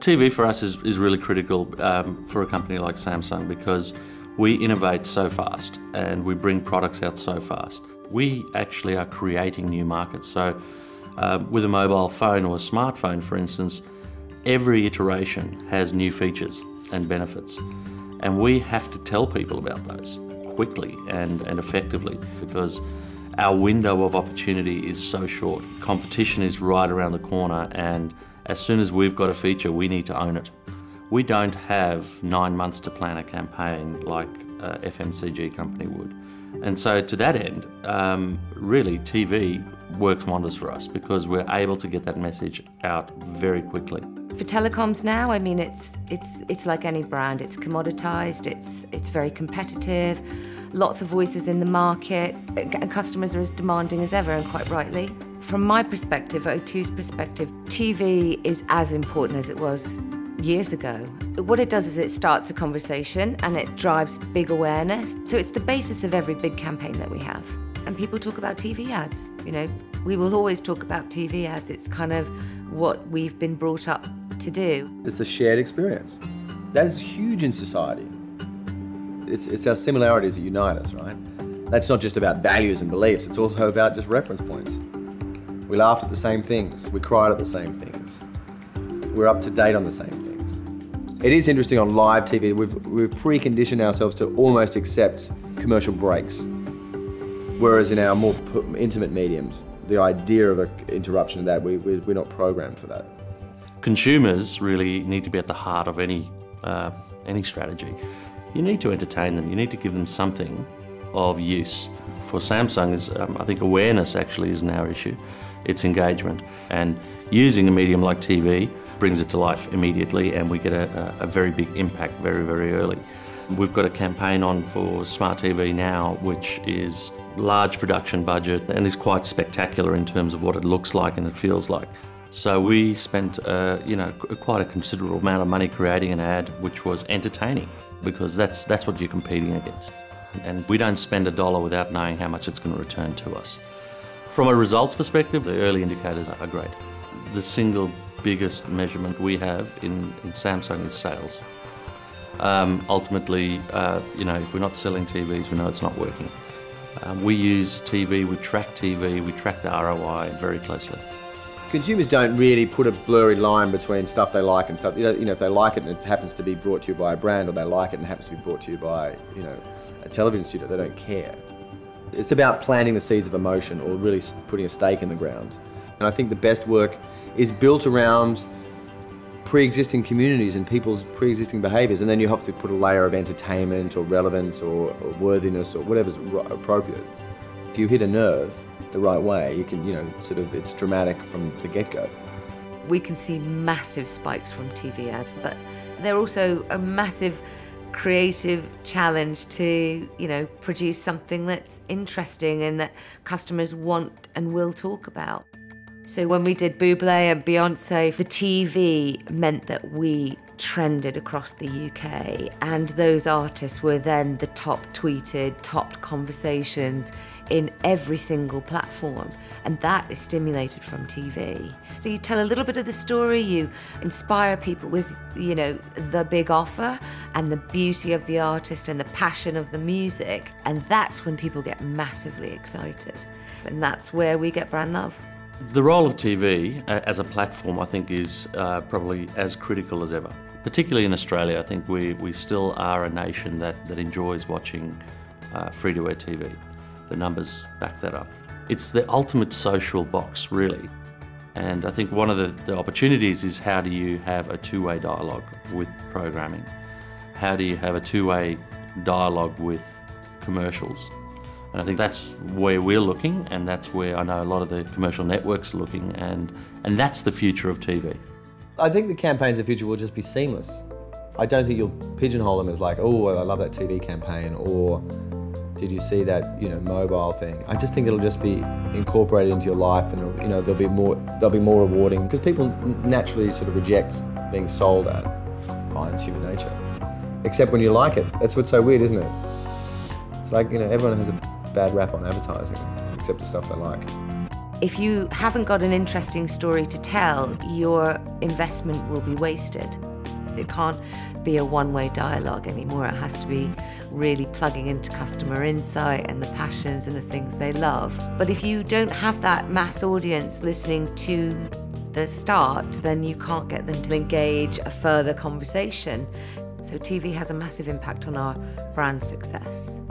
TV for us is really critical for a company like Samsung because we innovate so fast and we bring products out so fast. We actually are creating new markets. So with a mobile phone or a smartphone, for instance, every iteration has new features and benefits. And we have to tell people about those quickly and effectively because our window of opportunity is so short. Competition is right around the corner, and as soon as we've got a feature, we need to own it. We don't have 9 months to plan a campaign like a FMCG company would. And so to that end, really TV works wonders for us because we're able to get that message out very quickly. For telecoms now, I mean, it's like any brand. It's commoditized, it's very competitive, lots of voices in the market, and customers are as demanding as ever, and quite rightly. From my perspective, O2's perspective, TV is as important as it was years ago. What it does is it starts a conversation and it drives big awareness. So it's the basis of every big campaign that we have. And people talk about TV ads, you know. We will always talk about TV ads. It's kind of what we've been brought up to do. It's a shared experience. That is huge in society. It's our similarities that unite us, right? That's not just about values and beliefs, it's also about just reference points. We laughed at the same things, we cried at the same things. We're up to date on the same things. It is interesting on live TV, we've preconditioned ourselves to almost accept commercial breaks. Whereas in our more intimate mediums, the idea of an interruption of that, we're not programmed for that. Consumers really need to be at the heart of any strategy. You need to entertain them, you need to give them something of use. For Samsung, I think awareness actually isn't our issue, it's engagement. And using a medium like TV brings it to life immediately and we get a very big impact very, very early. We've got a campaign on for Smart TV now, which is large production budget and is quite spectacular in terms of what it looks like and it feels like. So we spent quite a considerable amount of money creating an ad which was entertaining because that's what you're competing against. And we don't spend $1 without knowing how much it's going to return to us. From a results perspective, the early indicators are great. The single biggest measurement we have in Samsung is sales. Ultimately, if we're not selling TVs, we know it's not working. We use TV, we track the ROI very closely. Consumers don't really put a blurry line between stuff they like and stuff. If they like it and it happens to be brought to you by a brand, or they like it and it happens to be brought to you by, a television studio, they don't care. It's about planting the seeds of emotion or really putting a stake in the ground. And I think the best work is built around pre-existing communities and people's pre-existing behaviours, and then you have to put a layer of entertainment or relevance or worthiness or whatever's appropriate. If you hit a nerve the right way, you can, it's dramatic from the get-go. We can see massive spikes from TV ads, but they're also a massive creative challenge to, produce something that's interesting and that customers want and will talk about. So when we did Bublé and Beyonce, the TV meant that we trended across the UK, and those artists were then the top tweeted, top conversations in every single platform, and that is stimulated from TV. So you tell a little bit of the story, you inspire people with, the big offer and the beauty of the artist and the passion of the music, and that's when people get massively excited, and that's where we get brand love. The role of TV as a platform, I think, is probably as critical as ever. Particularly in Australia, I think we still are a nation that enjoys watching free-to-air TV. The numbers back that up. It's the ultimate social box, really. And I think one of the opportunities is how do you have a two-way dialogue with programming? How do you have a two-way dialogue with commercials? And I think that's where we're looking, and that's where I know a lot of the commercial networks are looking, and that's the future of TV. I think the campaigns of the future will just be seamless. I don't think you'll pigeonhole them as like, oh, I love that TV campaign, or did you see that, mobile thing? I just think it'll just be incorporated into your life, and they'll be more rewarding, because people naturally sort of reject being sold at. Fine, it's human nature. Except when you like it. That's what's so weird, isn't it? It's like, everyone has a bad rap on advertising, except the stuff they like. If you haven't got an interesting story to tell, your investment will be wasted. It can't be a one-way dialogue anymore. It has to be really plugging into customer insight and the passions and the things they love. But if you don't have that mass audience listening to the start, then you can't get them to engage a further conversation. So TV has a massive impact on our brand success.